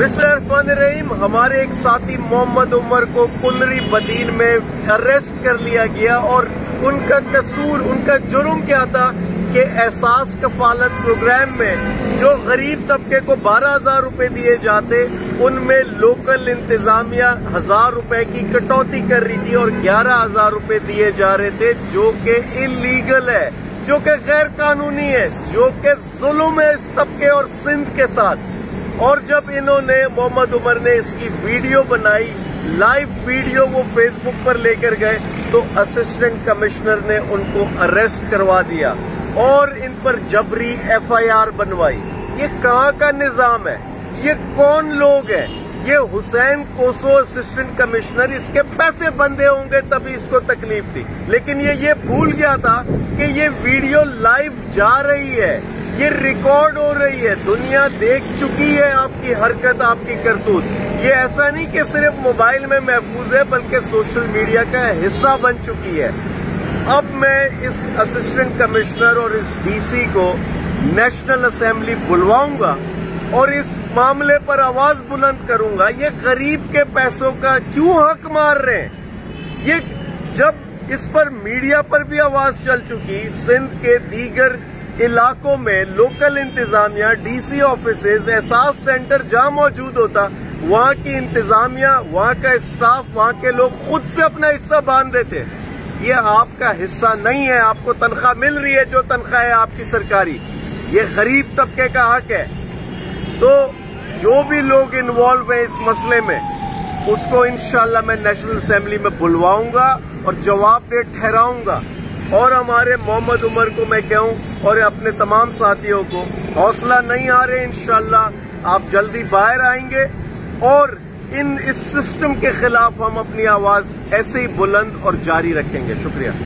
बिस्मिल्लाहिर्रहमानिर्रहीम। हमारे एक साथी मोहम्मद उमर को कुनरी बदीन में अरेस्ट कर लिया गया और उनका कसूर, उनका जुर्म क्या था कि एहसास कफालत प्रोग्राम में जो गरीब तबके को 12,000 रुपए दिए जाते, उनमें लोकल इंतजामिया 1,000 रुपए की कटौती कर रही थी और 11,000 रुपए दिए जा रहे थे, जो कि इलीगल है, जो कि गैर कानूनी है, जो कि जुल्म है इस तबके और सिंध के साथ। और जब इन्होंने, मोहम्मद उमर ने इसकी वीडियो बनाई, लाइव वीडियो वो फेसबुक पर लेकर गए, तो असिस्टेंट कमिश्नर ने उनको अरेस्ट करवा दिया और इन पर जबरी FIR बनवाई। ये कहाँ का निजाम है? ये कौन लोग हैं? ये हुसैन कोसो असिस्टेंट कमिश्नर, इसके पैसे बंदे होंगे तभी इसको तकलीफ थी, लेकिन ये भूल गया था कि ये वीडियो लाइव जा रही है, ये रिकॉर्ड हो रही है, दुनिया देख चुकी है आपकी हरकत, आपकी करतूत। ये ऐसा नहीं कि सिर्फ मोबाइल में महफूज है, बल्कि सोशल मीडिया का हिस्सा बन चुकी है। अब मैं इस असिस्टेंट कमिश्नर और इस DC को नेशनल असेंबली बुलवाऊंगा और इस मामले पर आवाज बुलंद करूंगा। ये गरीब के पैसों का क्यों हक मार रहे हैं? ये जब इस पर मीडिया पर भी आवाज चल चुकी, सिंध के दीगर इलाकों में लोकल इंतजामिया, DC ऑफिसेज, एहसास सेंटर जहां मौजूद होता, वहां की इंतजामिया, वहां का स्टाफ, वहां के लोग खुद से अपना हिस्सा बांध देते। ये आपका हिस्सा नहीं है, आपको तनख्वाह मिल रही है, जो तनख्वाह है आपकी सरकारी, ये गरीब तबके का हक है। तो जो भी लोग इन्वॉल्व हैं इस मसले में, उसको इंशाल्लाह मैं नेशनल असेंबली में बुलवाऊंगा और जवाबदेह ठहराऊंगा। और हमारे मोहम्मद उमर को मैं कहूं और अपने तमाम साथियों को, हौसला नहीं आ रहे, इंशाल्लाह आप जल्दी बाहर आएंगे और इस सिस्टम के खिलाफ हम अपनी आवाज ऐसे ही बुलंद और जारी रखेंगे। शुक्रिया।